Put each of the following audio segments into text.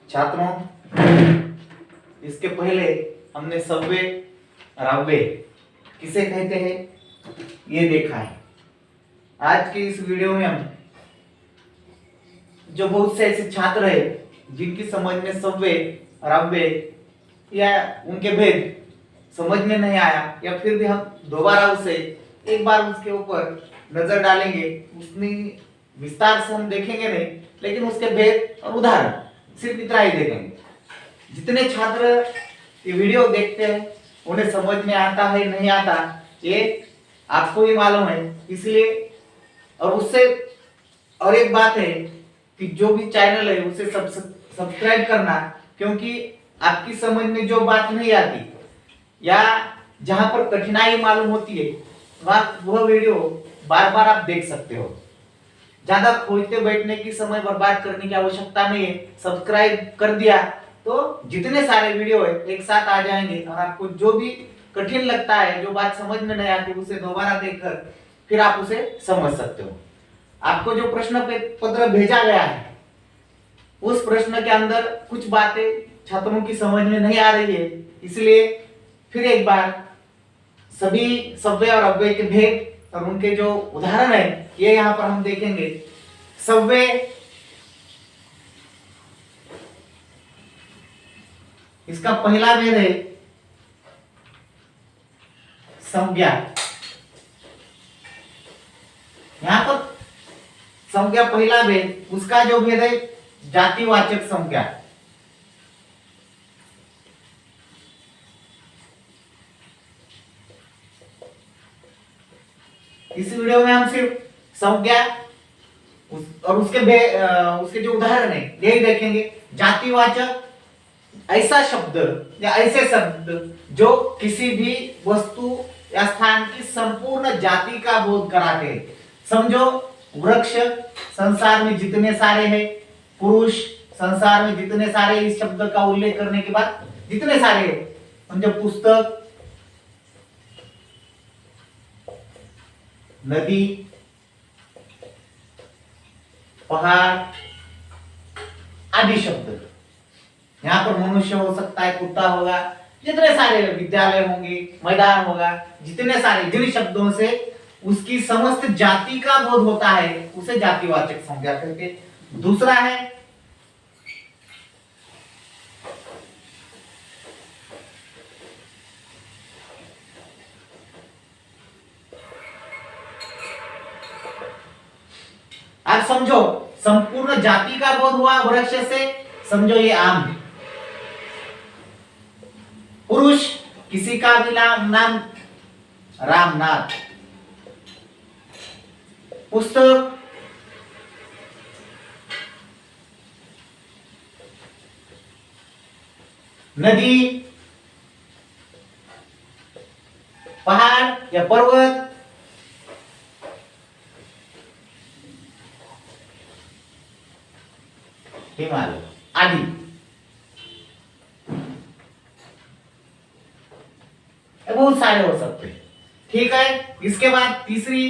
छात्रों, इसके पहले हमने सव्वे रव्वे किसे कहते हैं ये देखा है। आज के इस वीडियो में हम जो बहुत से ऐसे छात्र है जिनकी समझ में सव्वे रव्वे या उनके भेद समझ में नहीं आया, या फिर भी हम दोबारा उसे एक बार उसके ऊपर नजर डालेंगे, उसमें विस्तार से हम देखेंगे नहीं, लेकिन उसके भेद और उदाहरण सिर्फ इतना ही देखेंगे। जितने छात्र ये वीडियो देखते हैं उन्हें समझ में आता है नहीं आता ये आपको ही मालूम है, इसलिए और उससे और एक बात है कि जो भी चैनल है उसे सब्सक्राइब करना, क्योंकि आपकी समझ में जो बात नहीं आती या जहां पर कठिनाई मालूम होती है वह वीडियो बार बार आप देख सकते हो। ज्यादा खोजते बैठने की समय बर्बाद करने की आवश्यकता नहीं है। सब्सक्राइब कर दिया तो जितने सारे वीडियो है एक साथ आ जाएंगे और आपको जो भी कठिन लगता है, जो बात समझ में नहीं आती, उसे दोबारा देखकर फिर आप उसे समझ सकते हो। आपको जो प्रश्न पत्र भेजा गया है उस प्रश्न के अंदर कुछ बातें छात्रों की समझ में नहीं आ रही है, इसलिए फिर एक बार सभी सव्वे और अव्यय के भेद और उनके जो उदाहरण है ये यहाँ पर हम देखेंगे। सव्वे इसका पहला भेद है संज्ञा। यहां पर संज्ञा पहला भेद, उसका जो भेद है जातिवाचक संज्ञा। इस वीडियो में हम सिर्फ संज्ञा और उसके जो उदाहरण है यही देखेंगे। जातिवाचक ऐसा शब्द या ऐसे शब्द जो किसी भी वस्तु या स्थान की संपूर्ण जाति का बोध कराते हैं। समझो वृक्ष संसार में जितने सारे हैं, पुरुष संसार में जितने सारे, इस शब्द का उल्लेख करने के बाद जितने सारे हैं, समझो पुस्तक, नदी, पहाड़ आदि शब्द। यहाँ पर मनुष्य हो सकता है, कुत्ता होगा, जितने सारे विद्यालय होंगे, मैदान होगा, जितने सारे जिन शब्दों से उसकी समस्त जाति का बोध होता है उसे जातिवाचक संज्ञा कहते हैं। दूसरा है आप समझो संपूर्ण जाति का बोध हुआ वृक्ष से, समझो ये आम। पुरुष किसी का भी नाम रामनाथ। पुस्तक नदी, पहाड़ या पर्वत, हिमालय आदि। बहुत सारे हो सकते हैं, ठीक है। इसके बाद तीसरी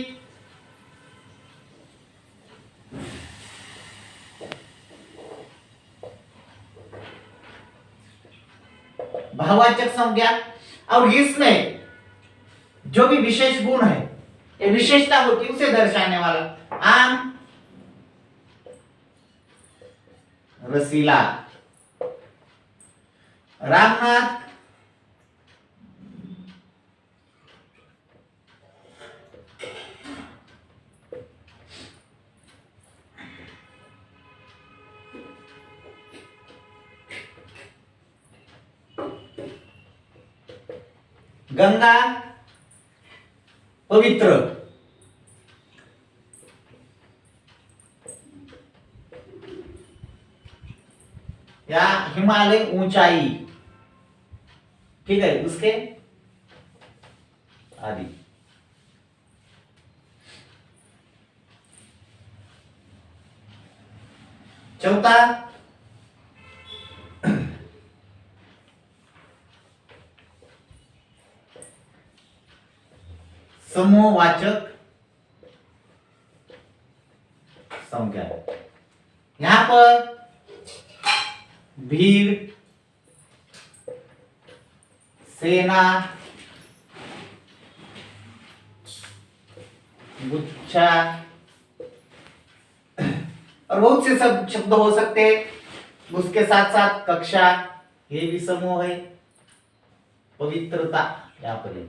भाववाचक संज्ञा, और इसमें जो भी विशेष गुण है ये विशेषता होती है उसे दर्शाने वाला। आम रसीला, रामनाथ गंगा पवित्र, या हिमालय ऊंचाई, ठीक है, उसके आदि। चौथा समूहवाचक संज्ञा। यहां पर भीड़, सेना, गुच्छा और बहुत से सब शब्द हो सकते हैं। उसके साथ साथ कक्षा, ये भी समूह है। पवित्रता यहाँ पर है।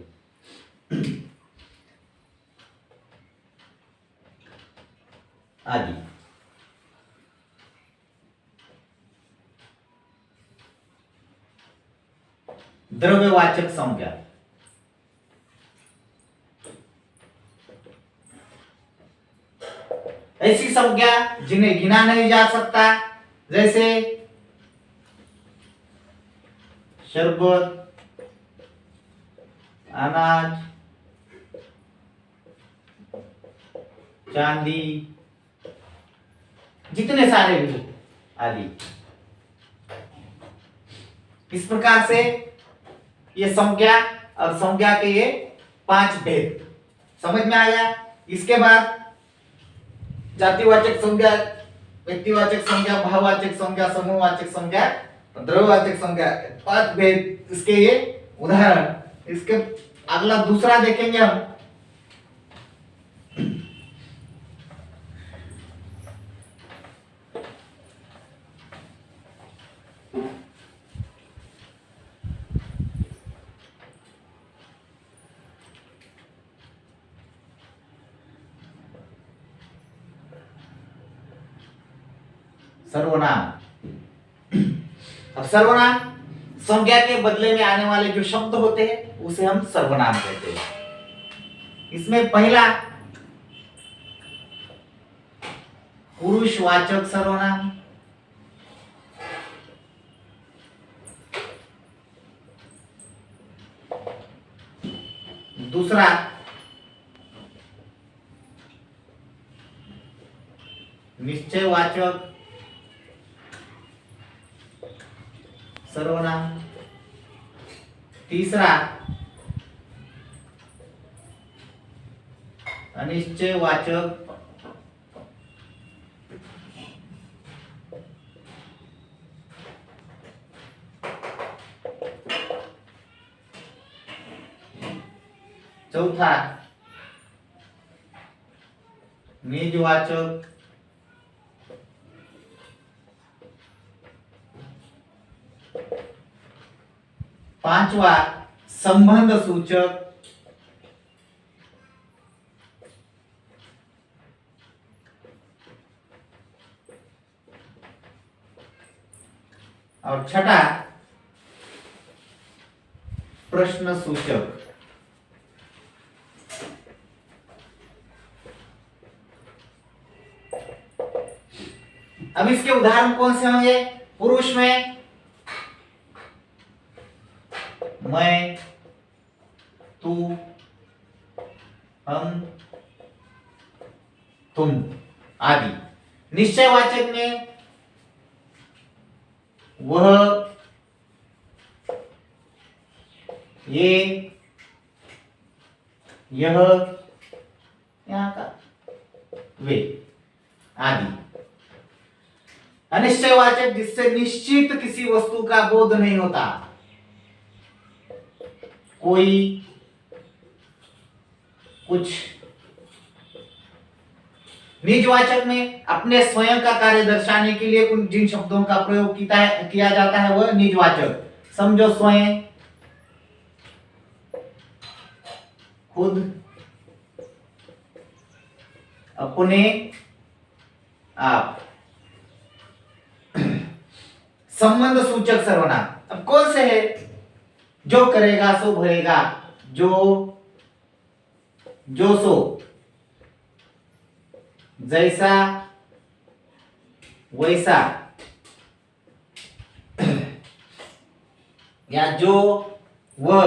आदि। द्रव्यवाचक संज्ञा, ऐसी संज्ञा जिन्हें गिना नहीं जा सकता, जैसे शरबत, अनाज, चांदी, जितने सारे भी आदि। इस प्रकार से ये संज्ञा और संज्ञा के ये 5 भेद समझ में आया। इसके बाद जातिवाचक संज्ञा, व्यक्तिवाचक संज्ञा, भाववाचक संज्ञा, समूहवाचक संज्ञा, द्रव्यवाचक संज्ञा, 5 भेद। इसके ये उदाहरण, इसके अगला दूसरा देखेंगे हम। सर्वनाम। अब सर्वनाम संज्ञा के बदले में आने वाले जो शब्द होते हैं उसे हम सर्वनाम कहते हैं। इसमें पहला पुरुषवाचक सर्वनाम, दूसरा निश्चयवाचक सर्वनाम, तीसरा अनिश्चयवाचक, चौथा निजवाचक, पांचवा संबंध सूचक, और छठा प्रश्न सूचक। अब इसके उदाहरण कौन से होंगे? पुरुष में मैं, तू, हम, तुम आदि। निश्चयवाचक में वह, ये, यह, यहाँ का वे आदि। अनिश्चयवाचक जिससे निश्चित किसी वस्तु का बोध नहीं होता, कोई, कुछ। निजवाचक में अपने स्वयं का कार्य दर्शाने के लिए उन जिन शब्दों का प्रयोग किया जाता है वह निजवाचक। समझो स्वयं, खुद, अपने, आप। संबंध सूचक सर्वनाम अब कौन से है? जो करेगा सो भरेगा, जो सो, जैसा वैसा, या जो वह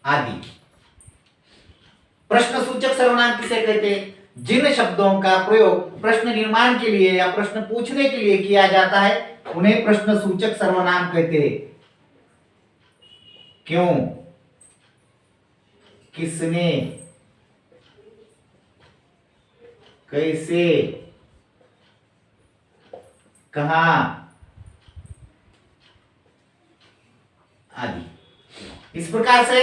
आदि। प्रश्न सूचक सर्वनाम किसे कहते हैं? जिन शब्दों का प्रयोग प्रश्न निर्माण के लिए या प्रश्न पूछने के लिए किया जाता है उन्हें प्रश्न सूचक सर्वनाम कहते हैं। क्यों, किसने, कैसे, कहाँ आदि। इस प्रकार से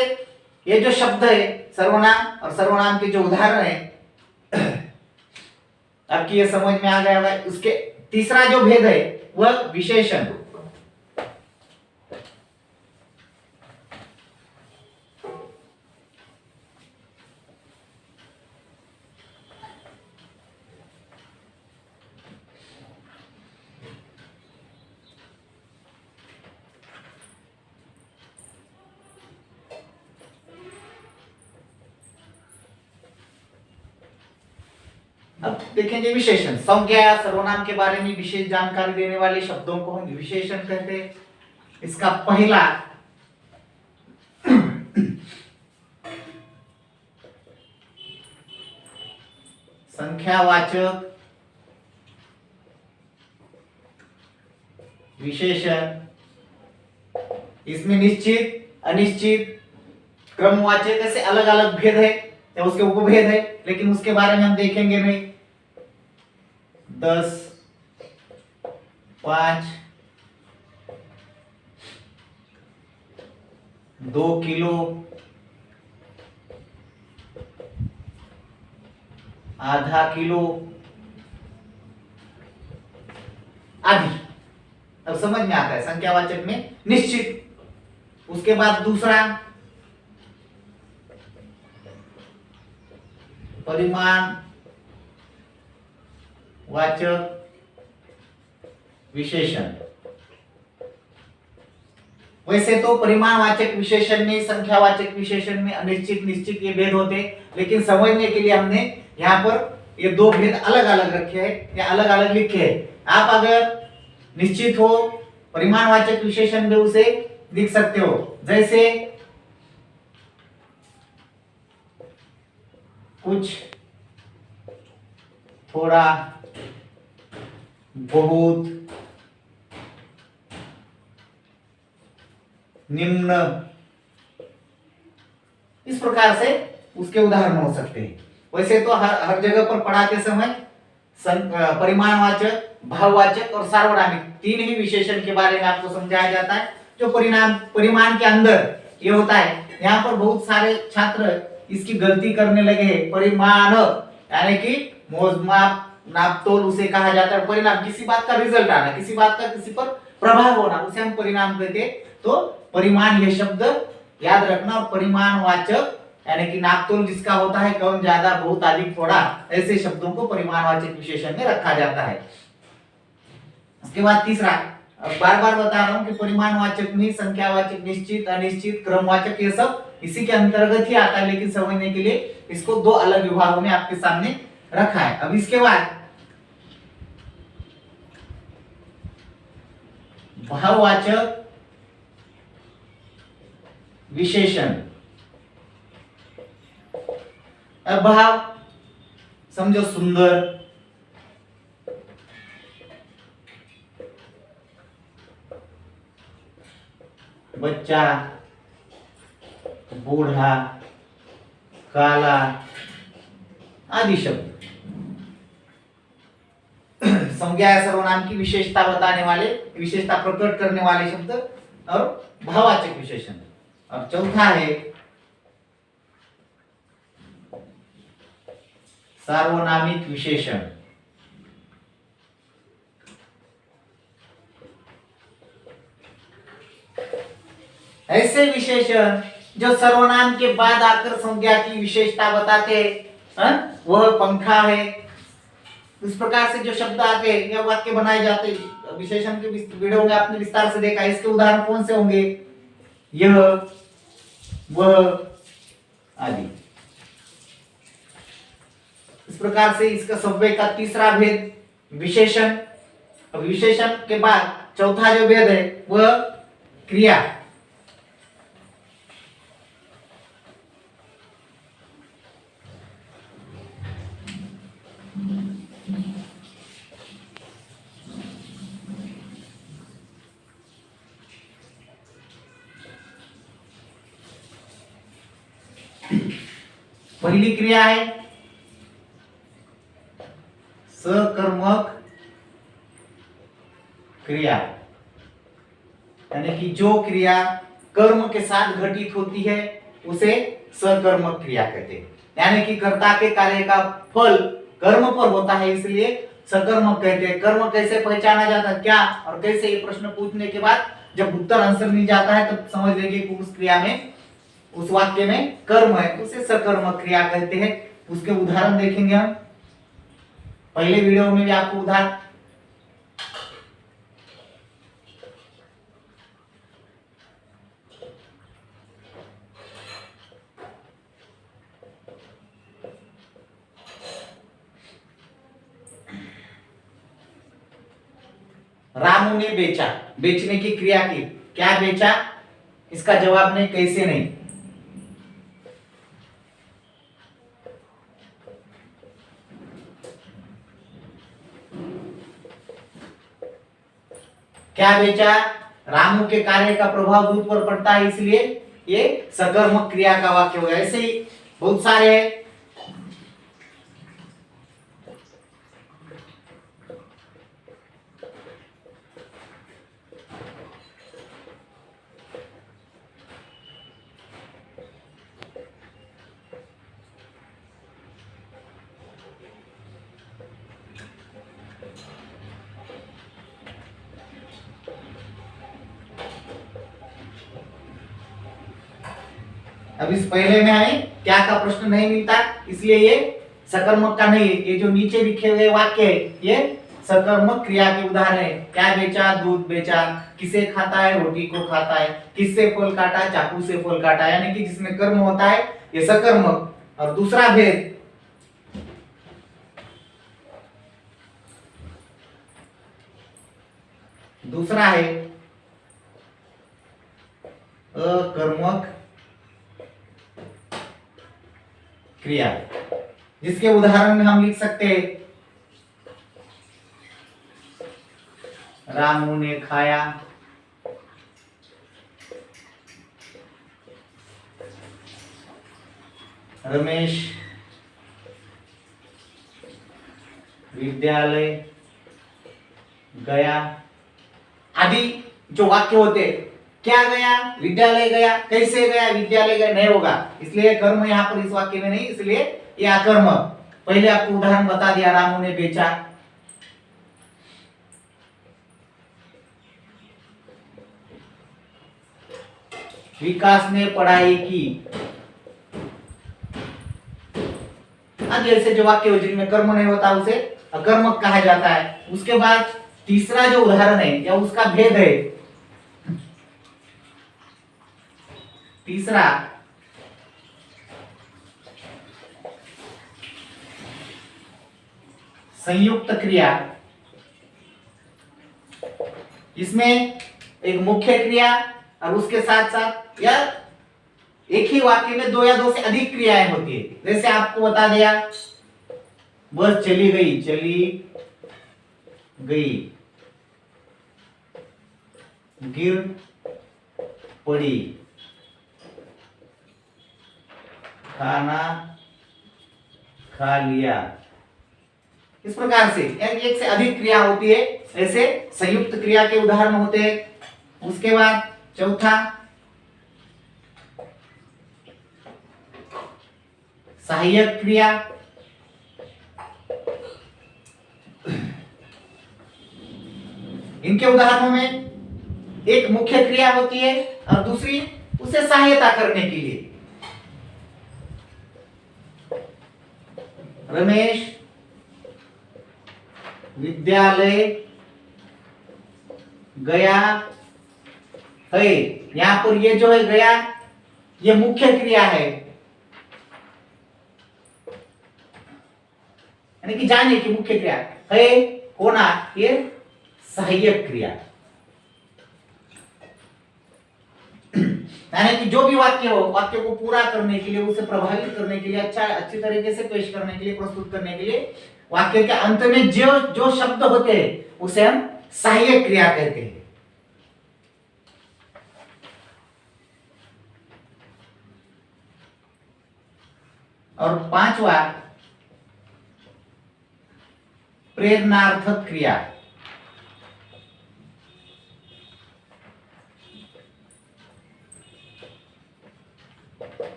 ये जो शब्द है सर्वनाम और सर्वनाम के जो उदाहरण है आपकी ये समझ में आ गया होगा। उसके तीसरा जो भेद है वह विशेषण। अब देखेंगे विशेषण। संज्ञा या सर्वनाम के बारे में विशेष जानकारी देने वाले शब्दों को हम विशेषण कहते हैं। इसका पहला संख्यावाचक विशेषण। इसमें निश्चित, अनिश्चित, क्रमवाचक ऐसे अलग अलग भेद है या उसके उपभेद है, लेकिन उसके बारे में हम देखेंगे नहीं। 10, 5, 2 किलो, आधा किलो आदि। अब समझ में आता है संख्यावाचक में निश्चित। उसके बाद दूसरा परिमाण वाचक विशेषण। वैसे तो परिमाणवाचक विशेषण में, संख्यावाचक विशेषण में अनिश्चित, निश्चित ये भेद होते हैं, लेकिन समझने के लिए हमने यहाँ पर ये दो भेद अलग अलग रखे हैं या अलग अलग लिखे हैं। आप अगर निश्चित हो परिमाणवाचक विशेषण में उसे लिख सकते हो, जैसे कुछ, थोड़ा, बहुत, निम्न। इस प्रकार से उसके उदाहरण हो सकते हैं। वैसे तो हर जगह पर पढ़ाते समय परिमाणवाचक, भाववाचक और सार्वनामिक तीन ही विशेषण के बारे में आपको समझाया जाता है। जो परिमाण के अंदर ये होता है, यहाँ पर बहुत सारे छात्र इसकी गलती करने लगे हैं। परिमाण यानी कि मोजमाप, नापतोल उसे कहा जाता है। परिणाम किसी बात का रिजल्ट आना, किसी बात का किसी पर प्रभाव होना, उसे हम परिणाम कहते हैं। तो परिमाण ये शब्द याद रखना। और परिमाणवाचक यानी कि नापतोल जिसका होता है कम, ज्यादा, बहुत, अधिक, थोड़ा, ऐसे शब्दों को परिमाणवाचक विशेषण में रखा जाता है। उसके बाद तीसरा, अब बार बार बता रहा हूं कि परिमाणवाचक में संख्यावाचक, निश्चित, अनिश्चित, क्रमवाचक ये सब इसी के अंतर्गत ही आता है, लेकिन समझने के लिए इसको दो अलग विभागों में आपके सामने रखा है। अब इसके बाद भाववाचक विशेषण। अब भाव समझो सुंदर, बच्चा, बूढ़ा, काला आदि शब्द संज्ञा या सर्वनाम की विशेषता बताने वाले, विशेषता प्रकट करने वाले शब्द और भाववाचक विशेषण। और चौथा है सार्वनामिक विशेषण। ऐसे विशेषण जो सर्वनाम के बाद आकर संज्ञा की विशेषता बताते हैं, वह पंखा है। इस प्रकार से जो शब्द आते हैं या वाक्य बनाए जाते हैं, विशेषण के वीडियो में आपने विस्तार से देखा। इसके उदाहरण कौन से होंगे? यह, वह आदि। इस प्रकार से इसका सव्य का तीसरा भेद विशेषण। अब विशेषण के बाद चौथा जो भेद है वह क्रिया। पहली क्रिया है सकर्मक क्रिया, यानी कि जो क्रिया कर्म के साथ घटित होती है उसे सकर्मक क्रिया कहते हैं। यानी कि कर्ता के कार्य का फल कर्म पर होता है, इसलिए सकर्मक कहते हैं। कर्म कैसे पहचाना जाता है, क्या और कैसे, ये प्रश्न पूछने के बाद जब उत्तर आंसर मिल जाता है तब समझ लेंगे कि उस क्रिया में, उस वाक्य में कर्म है, उसे सकर्मक क्रिया कहते हैं। उसके उदाहरण देखेंगे हम। पहले वीडियो में भी आपको उदाहरण रामू ने बेचा, बेचने की क्रिया की, क्या बेचा, इसका जवाब नहीं, कैसे नहीं। क्या बेचा, रामू के कार्य का प्रभाव दूध पर पड़ता है, इसलिए ये सकर्मक क्रिया का वाक्य होगा। ऐसे ही बहुत सारे हैं। अब इस पहले में हमें क्या का प्रश्न नहीं मिलता, इसलिए ये सकर्मक का नहीं है। ये जो नीचे लिखे हुए वाक्य है ये सकर्मक क्रिया के उदाहरण है। क्या बेचा, दूध बेचा, किसे खाता है, रोटी को खाता है, किससे फल काटा, चाकू से फल काटा, यानी कि जिसमें कर्म होता है ये सकर्मक। और दूसरा भेद, दूसरा है अकर्मक क्रिया, जिसके उदाहरण में हम लिख सकते हैं रामू ने खाया, रमेश विद्यालय गया, आदि जो वाक्य होते हैं। क्या गया, विद्यालय गया, कैसे गया, विद्यालय गया नहीं होगा, इसलिए कर्म यहाँ पर इस वाक्य में नहीं, इसलिए यह अकर्मक। पहले आपको उदाहरण बता दिया, रामू ने बेचा, विकास ने पढ़ाई की, आदि ऐसे जो वाक्य हो जिनमें कर्म नहीं होता उसे अकर्मक कहा जाता है। उसके बाद तीसरा जो उदाहरण है या उसका भेद है, तीसरा संयुक्त क्रिया। इसमें एक मुख्य क्रिया और उसके साथ साथ या एक ही वाक्य में दो या दो से अधिक क्रियाएं होती है। जैसे आपको बता दिया बस चली गई, चली गई, गिर पड़ी, खाना खा लिया। इस प्रकार से एक से अधिक क्रिया होती है, ऐसे संयुक्त क्रिया के उदाहरण होते हैं। उसके बाद चौथा सहायक क्रिया। इनके उदाहरणों में एक मुख्य क्रिया होती है और दूसरी उसे सहायता करने के लिए। रमेश विद्यालय गया है, यहां पर ये जो है गया, ये मुख्य क्रिया है, यानी कि जाने की मुख्य क्रिया है। होना ये सहायक क्रिया, यानी कि जो भी वाक्य हो, वाक्य को पूरा करने के लिए, उसे प्रभावित करने के लिए, अच्छी तरीके से पेश करने के लिए, प्रस्तुत करने के लिए वाक्य के अंत में जो जो शब्द होते हैं उसे हम सहायक क्रिया कहते हैं। और पांचवा प्रेरणार्थक क्रिया।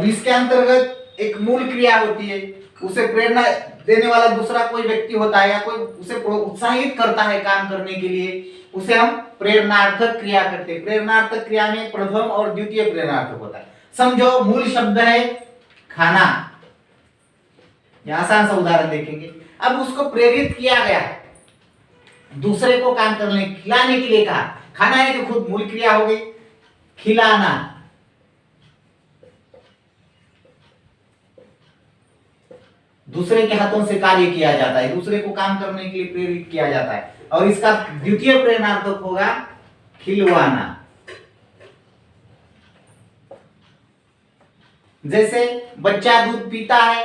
अब इसके अंतर्गत एक मूल क्रिया होती है, उसे प्रेरणा देने वाला दूसरा कोई व्यक्ति होता है या कोई उसे उत्साहित करता है काम करने के लिए, उसे हम प्रेरणार्थक क्रिया करते हैं। प्रेरणार्थक क्रिया में प्रथम और द्वितीय प्रेरणार्थक होता है। समझो मूल शब्द है खाना, आसान सा उदाहरण देखेंगे। अब उसको प्रेरित किया गया, दूसरे को काम करने खिलाने के लिए कहा। खाना है तो खुद मूल क्रिया हो गई, खिलाना। दूसरे के हाथों से कार्य किया जाता है, दूसरे को काम करने के लिए प्रेरित किया जाता है। और इसका द्वितीय प्रेरणार्थक होगा खिलवाना। जैसे बच्चा दूध पीता है,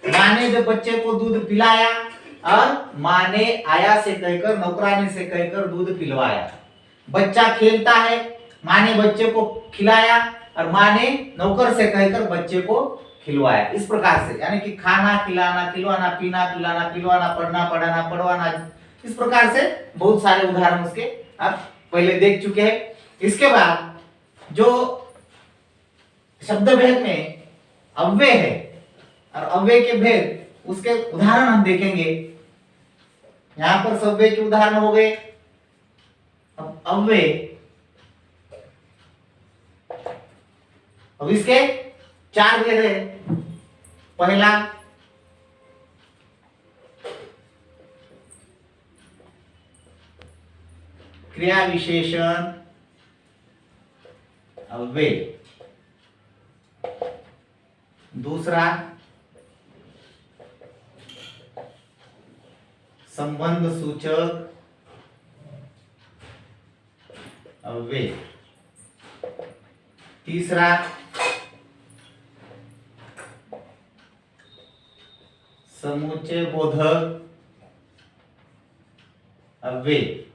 माँ ने जब बच्चे को दूध पिलाया और माँ ने आया से कहकर, नौकरानी से कहकर दूध पिलवाया। बच्चा खेलता है, माँ ने बच्चे को खिलाया और माँ ने नौकर से कहकर बच्चे को खिलवाया। इस प्रकार से यानी कि खाना, खिलाना, खिलवाना, पीना, पिलाना, पिलवाना, पढ़ना, पढ़ाना, पढ़वाना, इस प्रकार से बहुत सारे उदाहरण उसके आप पहले देख चुके हैं। इसके बाद जो शब्द भेद में अव्यय है और अव्यय के भेद, उसके उदाहरण हम देखेंगे। यहां पर सव्यय के उदाहरण हो गए। अब अव्यय, अब इसके 4 भेद है। पहला क्रिया विशेषण अव्यय, दूसरा संबंध सूचक अव्यय, तीसरा समुच्चय बोधक अव्यय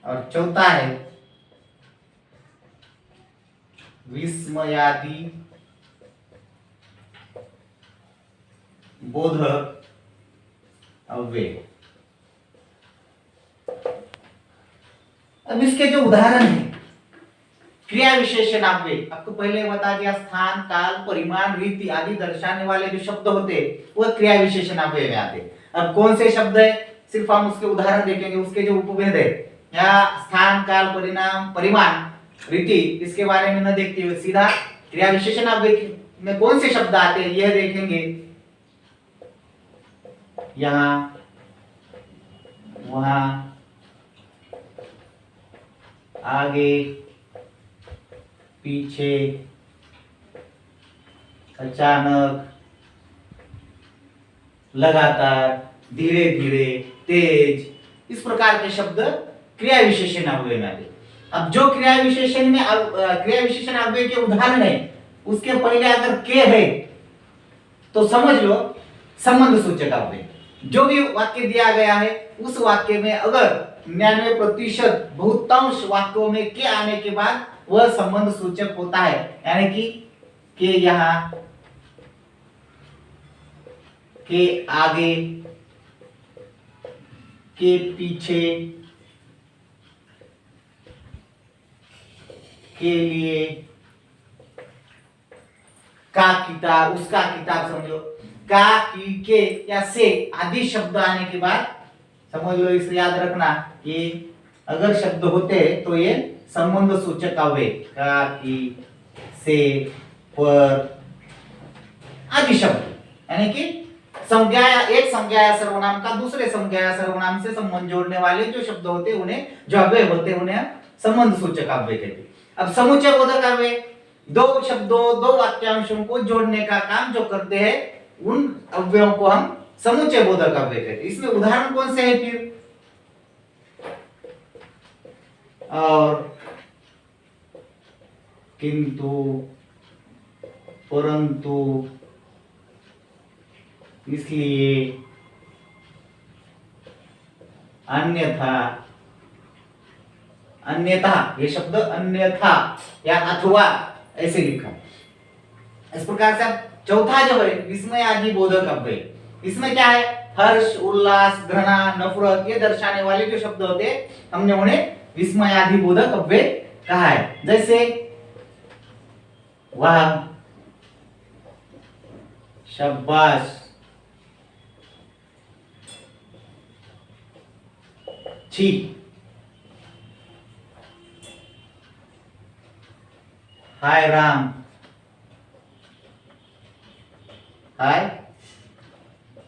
और चौथा है विस्मयादि बोधक अव्यय। अब इसके जो उदाहरण है क्रिया विशेषण अव्यय, आपको पहले बता दिया, स्थान, काल, परिमाण, रीति आदि दर्शाने वाले जो शब्द होते वह क्रिया विशेषण अव्यय में आते। अब कौन से शब्द है, सिर्फ हम उसके उदाहरण देखेंगे। उसके जो उपभेद है या स्थान, काल, परिणाम, परिमाण, रीति, इसके बारे में न देखते हुए सीधा क्रिया विशेषण अव्यय में कौन से शब्द आते हैं यह देखेंगे। यहाँ, वहां, आगे, पीछे, अचानक, लगातार, धीरे धीरे, तेज, इस प्रकार के शब्द क्रिया विशेषण अव्यय में आते। अब जो क्रिया विशेषण में क्रिया विशेषण अव्यय के उदाहरण है, उसके पहले अगर के है तो समझ लो संबंध सूचक अव्यय। जो भी वाक्य दिया गया है उस वाक्य में अगर 99% बहुतांश वाक्यों में के आने के बाद वह संबंध सूचक होता है, यानी कि के यहाँ, के आगे, के पीछे, के लिए, का किताब, उसका किताब, समझो का, की, के या से आदि शब्द आने के बाद समझ लो, इसे याद रखना, ये अगर शब्द होते तो ये संबंध सूचक अव्यय, का, की, से, पर आदि शब्द, यानी कि संज्ञा या एक संज्ञा या सर्वनाम का दूसरे संज्ञा या सर्वनाम से संबंध जोड़ने वाले जो शब्द होते हैं उन्हें, जो अव्यय होते हैं उन्हें संबंध सूचक अव्यय कहते हैं। अब समुच्चय बोधक अव्यय दो शब्दों, दो वाक्यांशों को जोड़ने का काम जो करते हैं उन अव्ययों को हम समुच्चय बोधक अव्यय कहते हैं। इसमें उदाहरण कौन से हैं फिर? और, किंतु, परंतु, इसलिए, अन्यथा, अन्यथा, ये शब्द अन्यथा या अथवा ऐसे लिखा। इस प्रकार से चौथा जो है विस्मय आदि बोधक अव्यय, इसमें क्या है? हर्ष, उल्लास, घृणा, नफरत, ये दर्शाने वाले जो शब्द होते हैं हमने उन्हें विस्मय आदि बोधक अव्यय कहा है। जैसे वाह, शाबाश। छी, हाय राम, हाय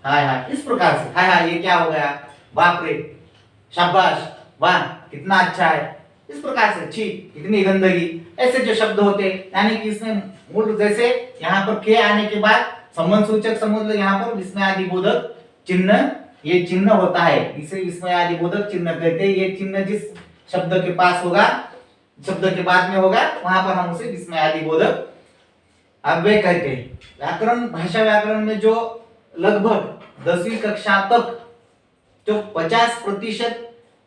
हाय हाय, इस प्रकार से हाय हाय, ये क्या हो गया, बाप रे, शाबाश, वाह कितना अच्छा है। इस प्रकार से छी, कितनी गंदगी, ऐसे जो शब्द होते हैं, यानी कि इसमें मूल जैसे यहाँ पर के आने के बाद संबंध सूचक समझ लो, यहाँ पर विस्मय आदि बोधक चिन्ह, ये चिन्ह होता है, इसे विस्मय आदि बोधक चिन्ह कहते हैं। ये चिन्ह जिस शब्द के पास होगा, शब्द के बाद में होगा, वहां पर हम उसे विस्मय आदि बोधक अव्यय कहते हैं। व्याकरण, भाषा व्याकरण में जो लगभग 10वीं कक्षा तक जो 50%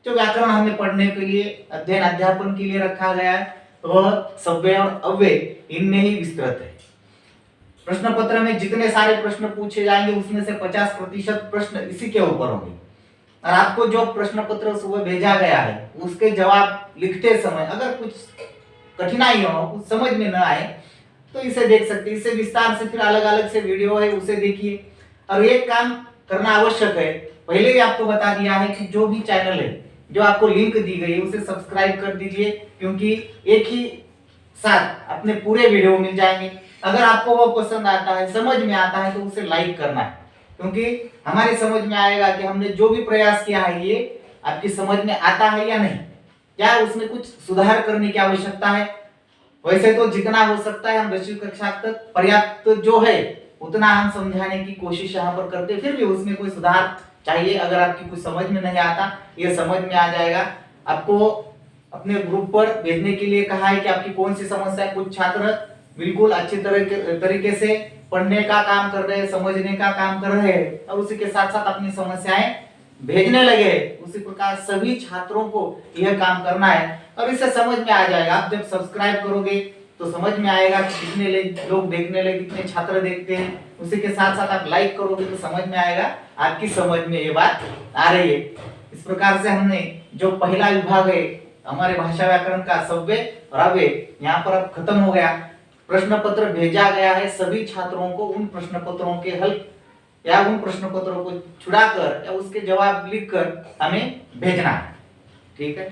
जो व्याकरण हमें पढ़ने के लिए, अध्ययन अध्यापन के लिए रखा गया है, वह सव्यय और अव्यय इनमें ही विस्तृत है। प्रश्न पत्र में जितने सारे प्रश्न पूछे जाएंगे उसमें से 50% प्रश्न इसी के ऊपर होंगे। और आपको जो प्रश्न पत्र सुबह भेजा गया है उसके जवाब लिखते समय अगर कुछ कठिनाई हो, कुछ समझ में न आए, तो इसे देख सकते हैं। इससे विस्तार से फिर अलग अलग से वीडियो है, उसे देखिए। और एक काम करना आवश्यक है, पहले भी आपको बता दिया है कि जो भी चैनल है, जो आपको लिंक दी गई है, उसे सब्सक्राइब कर दीजिए, क्योंकि एक ही साथ अपने पूरे वीडियो मिल जाएंगे। अगर आपको वो पसंद आता है, समझ में आता है, तो उसे लाइक करना है, क्योंकि हमारी समझ में आएगा कि हमने जो भी प्रयास किया है ये आपकी समझ में आता है या नहीं, क्या उसमें कुछ सुधार करने की आवश्यकता है। वैसे तो जितना हो सकता है हम 10वीं कक्षा तक पर्याप्त जो है उतना हम समझाने की कोशिश यहाँ पर करते हैं, फिर भी उसमें कोई सुधार चाहिए। अगर आपकी कुछ समझ में नहीं आता, ये समझ में आ जाएगा। आपको अपने ग्रुप पर भेजने के लिए कहा है कि आपकी कौन सी समस्या है। कुछ छात्र बिल्कुल अच्छी तरीके से पढ़ने का काम कर रहे हैं, समझने का काम कर रहे हैं, और उसी के साथ साथ अपनी समस्याएं भेजने लगे। उसी प्रकार सभी छात्रों को यह काम करना है, और इससे समझ में आ जाएगा। आप जब सब्सक्राइब करोगे तो समझ में आएगा कि कितने लोग देखने लगे, कितने छात्र देखते हैं। उसी के साथ साथ आप लाइक करोगे तो समझ में आएगा, आपकी समझ में ये बात आ रही है। इस प्रकार से हमने जो पहला विभाग है हमारे भाषा व्याकरण का, सव्यय और अव्यय, यहाँ पर अब खत्म हो गया। प्रश्न पत्र भेजा गया है सभी छात्रों को, उन प्रश्न पत्रों के हल या उन प्रश्न पत्रों को छुड़ाकर या उसके जवाब लिखकर हमें भेजना है। ठीक है।